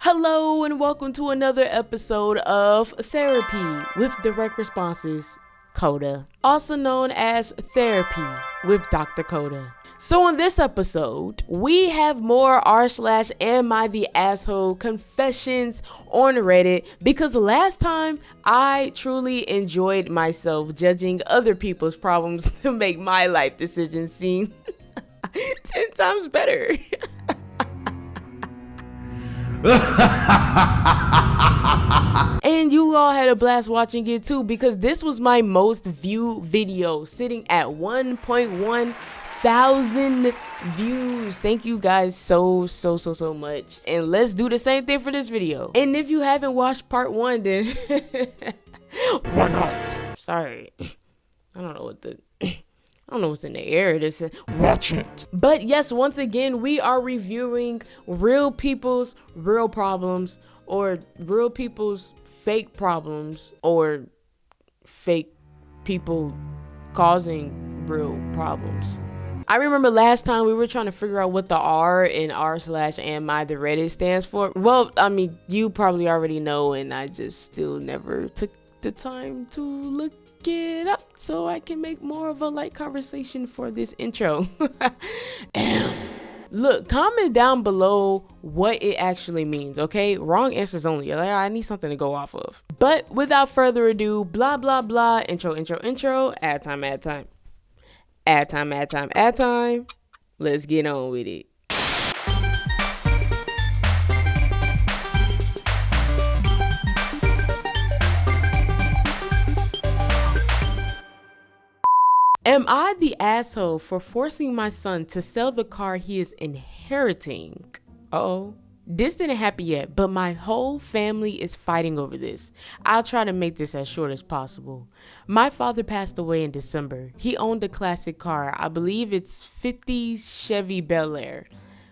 Hello and welcome to another episode of Therapy with Direct Responses, Coda, also known as Therapy with Dr. Coda. So in this episode, we have more r/am I the asshole confessions on Reddit because last time I truly enjoyed myself judging other people's problems to make my life decisions seem 10 times better. And you all had a blast watching it too, because this was my most viewed video, sitting at 1.1 thousand views. Thank you guys so much, and let's do the same thing for this video. And if you haven't watched part 1, then why not? Sorry, I don't know what's in the air. This watch it. But yes, once again, we are reviewing real people's real problems, or real people's fake problems, or fake people causing real problems. I remember last time we were trying to figure out what the R in r/am I the Reddit stands for. Well, I mean, you probably already know, and I just still never took the time to look it up so I can make more of a light conversation for this intro. Look, comment down below what it actually means, okay? Wrong answers only. You're like, I need something to go off of. But without further ado, blah blah blah, intro, ad time. Let's get on with it. Am I the asshole for forcing my son to sell the car he is inheriting? Uh-oh. This didn't happen yet, but my whole family is fighting over this. I'll try to make this as short as possible. My father passed away in December. He owned a classic car. I believe it's 50s Chevy Bel Air.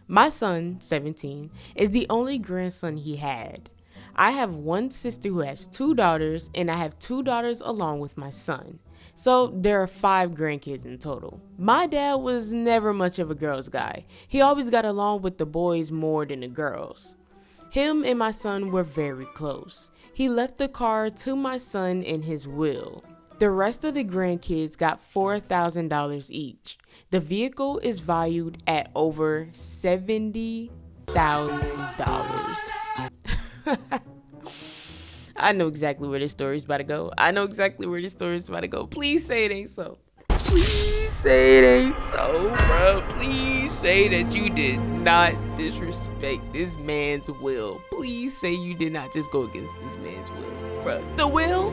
My son, 17, is the only grandson he had. I have one sister who has 2 daughters, and I have 2 daughters along with my son. So there are 5 grandkids in total. My dad was never much of a girls guy. He always got along with the boys more than the girls. Him and my son were very close. He left the car to my son in his will. The rest of the grandkids got $4,000 each. The vehicle is valued at over $70,000. I know exactly where this story's about to go. Please say it ain't so. Please say it ain't so, bro. Please say that you did not disrespect this man's will. Please say you did not just go against this man's will, bro. The will.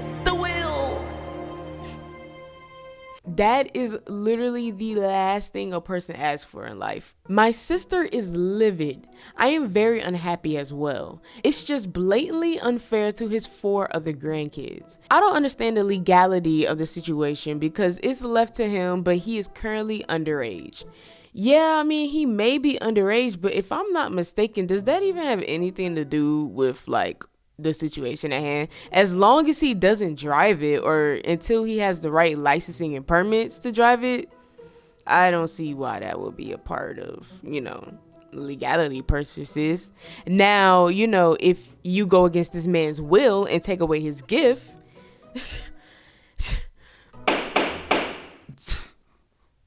That is literally the last thing a person asks for in life. My sister is livid. I am very unhappy as well. It's just blatantly unfair to his 4 other grandkids. I don't understand the legality of the situation because it's left to him, but he is currently underage. Yeah, I mean, he may be underage, but if I'm not mistaken, does that even have anything to do with the situation at hand? As long as he doesn't drive it, or until he has the right licensing and permits to drive it, I don't see why that would be a part of, legality purposes. Now, if you go against this man's will and take away his gift,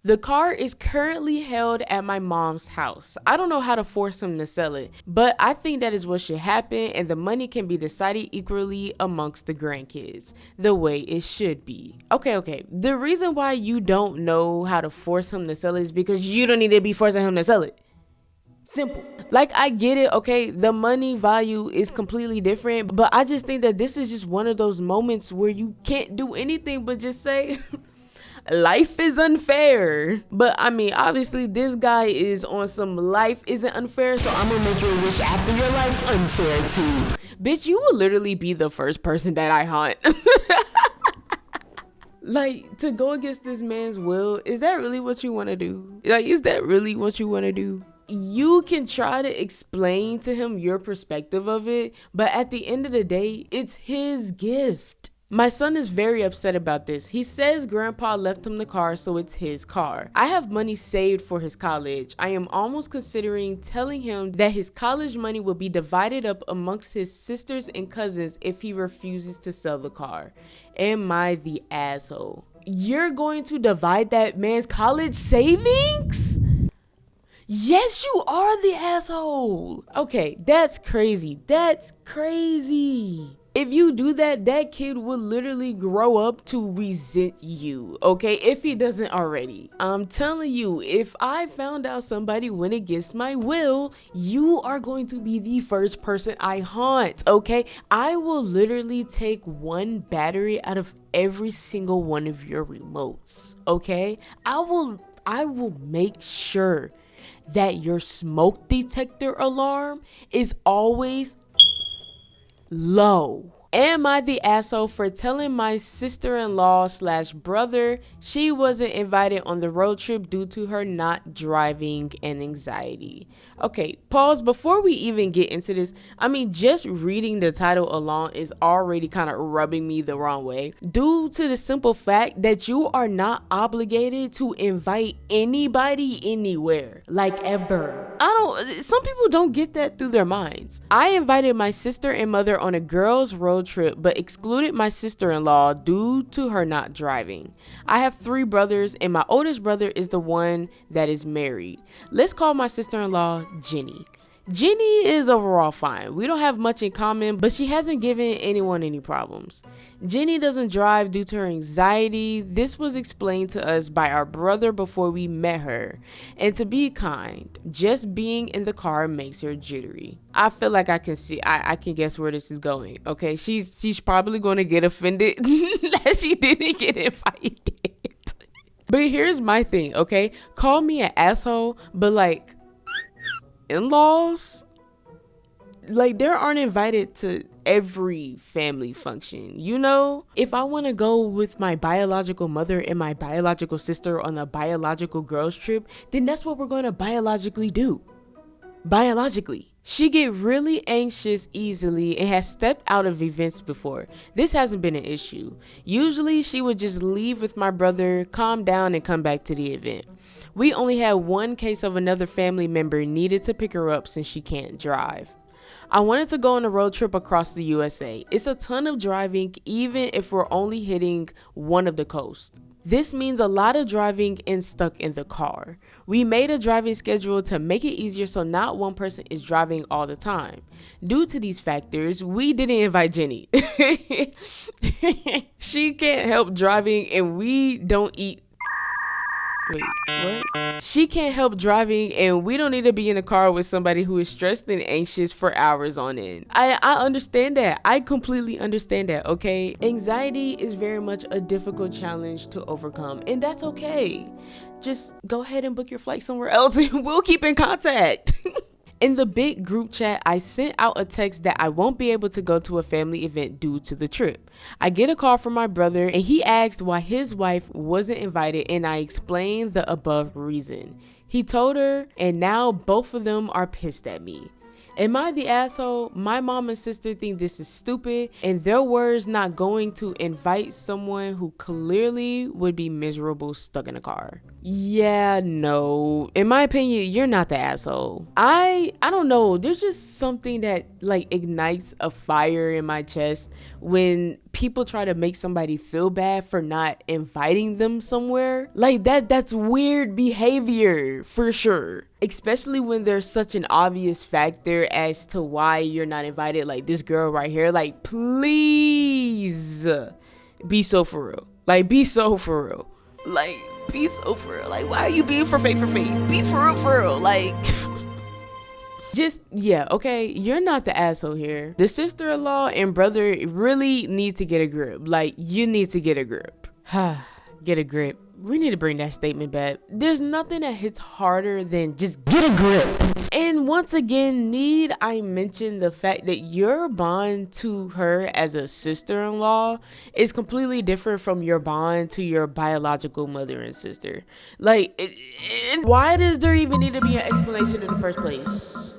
the car is currently held at my mom's house. I don't know how to force him to sell it, but I think that is what should happen, and the money can be decided equally amongst the grandkids, the way it should be. Okay. The reason why you don't know how to force him to sell it is because you don't need to be forcing him to sell it. Simple. I get it, okay, the money value is completely different, but I just think that this is just one of those moments where you can't do anything but just say, life is unfair. But I mean, obviously this guy is on some life isn't unfair, so I'm gonna make your wish after your life unfair too. Bitch, you will literally be the first person that I haunt. To go against this man's will, is that really what you want to do? You can try to explain to him your perspective of it, but at the end of the day, it's his gift. My son is very upset about this. He says grandpa left him the car, so it's his car. I have money saved for his college. I am almost considering telling him that his college money will be divided up amongst his sisters and cousins if he refuses to sell the car. Am I the asshole? You're going to divide that man's college savings? Yes, you are the asshole. Okay, that's crazy. That's crazy. If you do that, that kid will literally grow up to resent you, okay? If he doesn't already. I'm telling you, if I found out somebody went against my will, you are going to be the first person I haunt, okay? I will literally take one battery out of every single one of your remotes, okay? I will make sure that your smoke detector alarm is always low. Am I the asshole for telling my sister-in-law/brother she wasn't invited on the road trip due to her not driving and anxiety? Okay, pause before we even get into this. I mean, just reading the title alone is already kind of rubbing me the wrong way due to the simple fact that you are not obligated to invite anybody anywhere, like ever. Some people don't get that through their minds. I invited my sister and mother on a girls' road trip, but excluded my sister-in-law due to her not driving. I have 3 brothers, and my oldest brother is the one that is married. Let's call my sister-in-law Jenny. Jenny is overall fine. We don't have much in common, but she hasn't given anyone any problems. Jenny doesn't drive due to her anxiety. This was explained to us by our brother before we met her. And to be kind, just being in the car makes her jittery. I feel like I can guess where this is going. Okay, she's probably going to get offended that she didn't get invited. But here's my thing, okay? Call me an asshole, but like, in-laws, like, they aren't invited to every family function, you know? If I want to go with my biological mother and my biological sister on a biological girls trip, then that's what we're going to biologically do. Biologically. She get really anxious easily and has stepped out of events before. This hasn't been an issue. Usually she would just leave with my brother, calm down, and come back to the event. We only had one case of another family member needed to pick her up since she can't drive. I wanted to go on a road trip across the USA. It's a ton of driving, even if we're only hitting one of the coasts. This means a lot of driving and stuck in the car. We made a driving schedule to make it easier so not one person is driving all the time. Due to these factors, we didn't invite Jenny. She can't help driving and we don't eat. Wait, what? She can't help driving and we don't need to be in a car with somebody who is stressed and anxious for hours on end. I understand that. I completely understand that, okay? Anxiety is very much a difficult challenge to overcome, and that's okay. Just go ahead and book your flight somewhere else and we'll keep in contact. In the big group chat, I sent out a text that I won't be able to go to a family event due to the trip. I get a call from my brother and he asked why his wife wasn't invited, and I explained the above reason. He told her, and now both of them are pissed at me. Am I the asshole? My mom and sister think this is stupid, and their words not going to invite someone who clearly would be miserable stuck in a car. Yeah, no. In my opinion, you're not the asshole. I don't know. There's just something that like ignites a fire in my chest when people try to make somebody feel bad for not inviting them somewhere. Like that's weird behavior for sure. Especially when there's such an obvious factor as to why you're not invited. Like this girl right here, like, please be so for real. Like, be so for real. Like, be so for real. Like, why are you being for fake? Be for real. Like, just, yeah, okay, you're not the asshole here. The sister-in-law and brother really need to get a grip. Like, you need to get a grip. Get a grip. We need to bring that statement back. There's nothing that hits harder than just get a grip. And once again, need I mention the fact that your bond to her as a sister-in-law is completely different from your bond to your biological mother and sister. Like, why does there even need to be an explanation in the first place?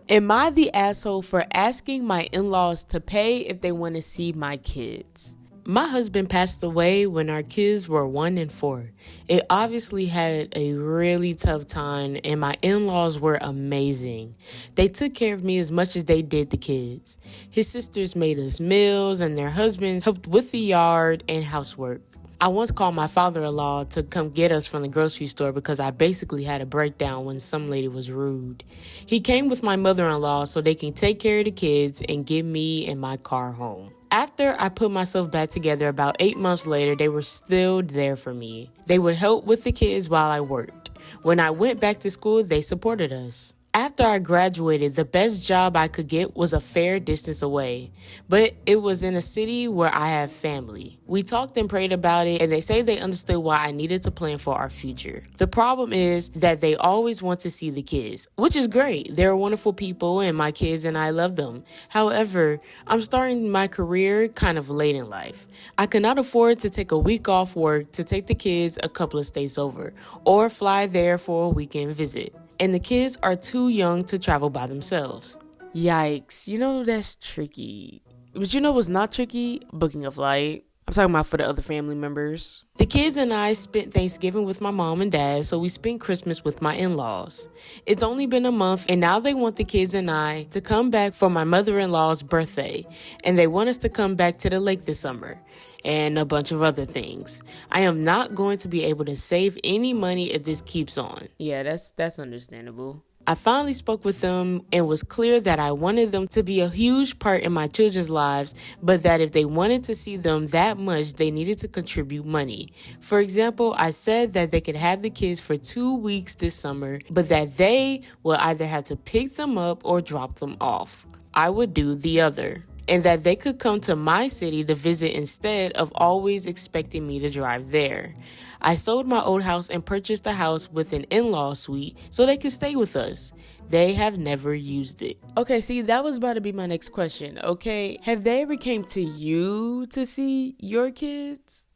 Am I the asshole for asking my in-laws to pay if they want to see my kids? My husband passed away when our kids were 1 and 4. It obviously had a really tough time, and my in-laws were amazing. They took care of me as much as they did the kids. His sisters made us meals, and their husbands helped with the yard and housework. I once called my father-in-law to come get us from the grocery store because I basically had a breakdown when some lady was rude. He came with my mother-in-law so they can take care of the kids and get me and my car home. After I put myself back together about 8 months later, they were still there for me. They would help with the kids while I worked. When I went back to school, they supported us. After I graduated, the best job I could get was a fair distance away, but it was in a city where I have family. We talked and prayed about it, and they say they understood why I needed to plan for our future. The problem is that they always want to see the kids, which is great. They're wonderful people, and my kids and I love them. However, I'm starting my career kind of late in life. I cannot afford to take a week off work to take the kids a couple of states over, or fly there for a weekend visit. And the kids are too young to travel by themselves. Yikes, that's tricky. But what's not tricky? Booking a flight. I'm talking about for the other family members. The kids and I spent Thanksgiving with my mom and dad, so we spent Christmas with my in-laws. It's only been a month, and now they want the kids and I to come back for my mother-in-law's birthday, and they want us to come back to the lake this summer, and a bunch of other things. I am not going to be able to save any money if this keeps on. Yeah, that's understandable. I finally spoke with them and was clear that I wanted them to be a huge part in my children's lives, but that if they wanted to see them that much, they needed to contribute money. For example, I said that they could have the kids for 2 weeks this summer, but that they will either have to pick them up or drop them off. I would do the other. And that they could come to my city to visit instead of always expecting me to drive there. I sold my old house and purchased a house with an in-law suite so they could stay with us. They have never used it. Okay, see, that was about to be my next question, okay? Have they ever came to you to see your kids?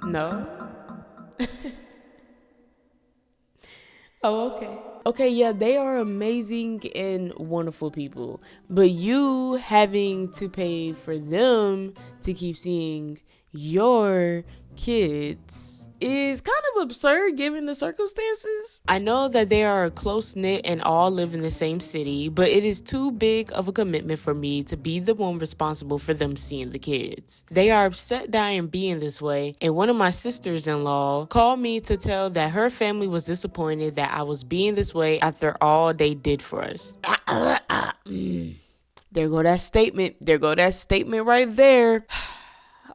No? Oh, okay. Okay, yeah, they are amazing and wonderful people. But you having to pay for them to keep seeing your kids is kind of absurd given the circumstances. I know that they are close-knit and all live in the same city, but it is too big of a commitment for me to be the one responsible for them seeing the kids. They are upset that I am being this way, and one of my sisters-in-law called me to tell that her family was disappointed that I was being this way after all they did for us. There go that statement. There go that statement right there.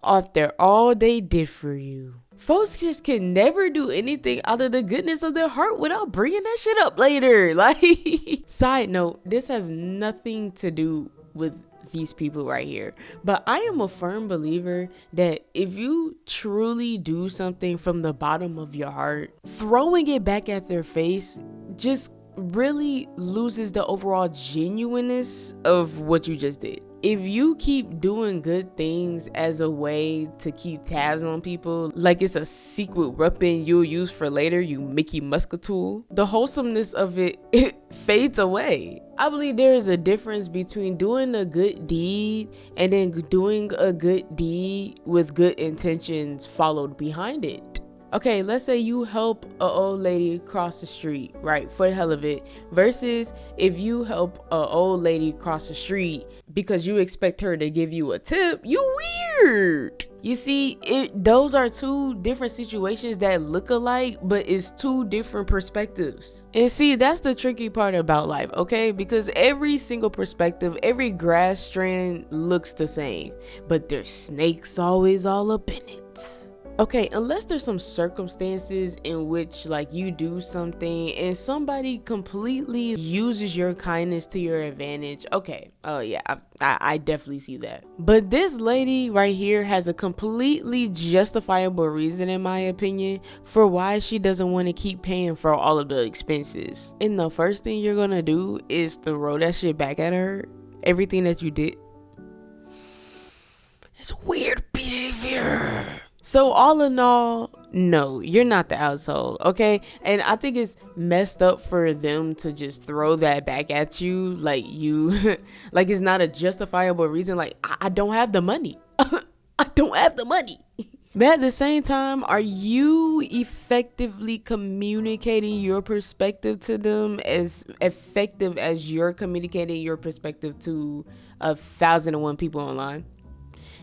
After all they did for you. Folks just can never do anything out of the goodness of their heart without bringing that shit up later. Like, side note, this has nothing to do with these people right here. But I am a firm believer that if you truly do something from the bottom of your heart, throwing it back at their face just really loses the overall genuineness of what you just did. If you keep doing good things as a way to keep tabs on people, like it's a secret weapon you'll use for later, you Mickey Muscatool, the wholesomeness of it fades away. I believe there is a difference between doing a good deed and then doing a good deed with good intentions followed behind it. Okay, let's say you help an old lady cross the street, right, for the hell of it, versus if you help an old lady cross the street because you expect her to give you a tip, you weird. You see, those are two different situations that look alike, but it's two different perspectives. And see, that's the tricky part about life, okay? Because every single perspective, every grass strand looks the same, but there's snakes always all up in it. Okay, unless there's some circumstances in which like you do something and somebody completely uses your kindness to your advantage. Okay, oh yeah, I definitely see that. But this lady right here has a completely justifiable reason, in my opinion, for why she doesn't want to keep paying for all of the expenses. And the first thing you're gonna do is throw that shit back at her. Everything that you did. It's weird behavior. So all in all, no, you're not the asshole, okay? And I think it's messed up for them to just throw that back at you, like you, like it's not a justifiable reason. Like I don't have the money. I don't have the money. But at the same time, are you effectively communicating your perspective to them as effective as you're communicating your perspective to 1,001 people online?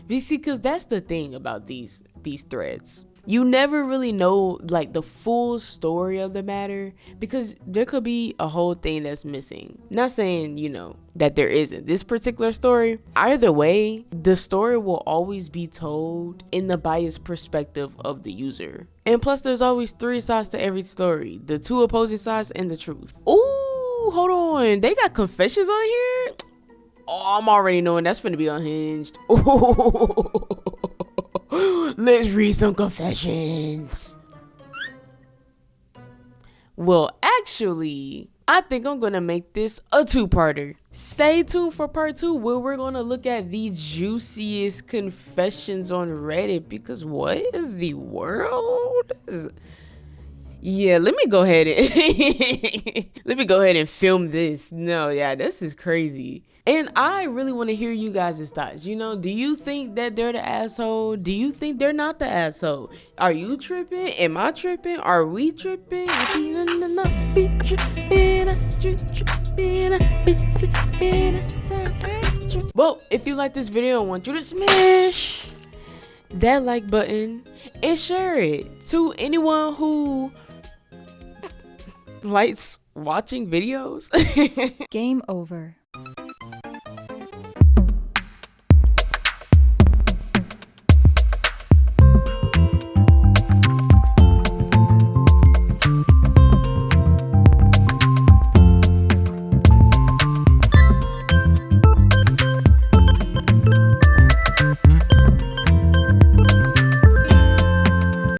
You see, because that's the thing about these threads. You never really know like the full story of the matter because there could be a whole thing that's missing. Not saying, you know, that there isn't this particular story. Either way, the story will always be told in the biased perspective of the user. And plus there's always 3 sides to every story. The 2 opposing sides and the truth. Ooh, hold on. They got confessions on here? Oh, I'm already knowing that's gonna be unhinged. Let's read some confessions. Well, actually, I think I'm gonna make this a 2-parter. Stay tuned for part 2 where we're gonna look at the juiciest confessions on Reddit because what in the world? Yeah, let me go ahead and film this. No, yeah, this is crazy. And I really want to hear you guys' thoughts. You know, do you think that they're the asshole? Do you think they're not the asshole? Are you tripping? Am I tripping? Are we tripping? Well, if you like this video, I want you to smash that like button and share it to anyone who likes watching videos. Game over.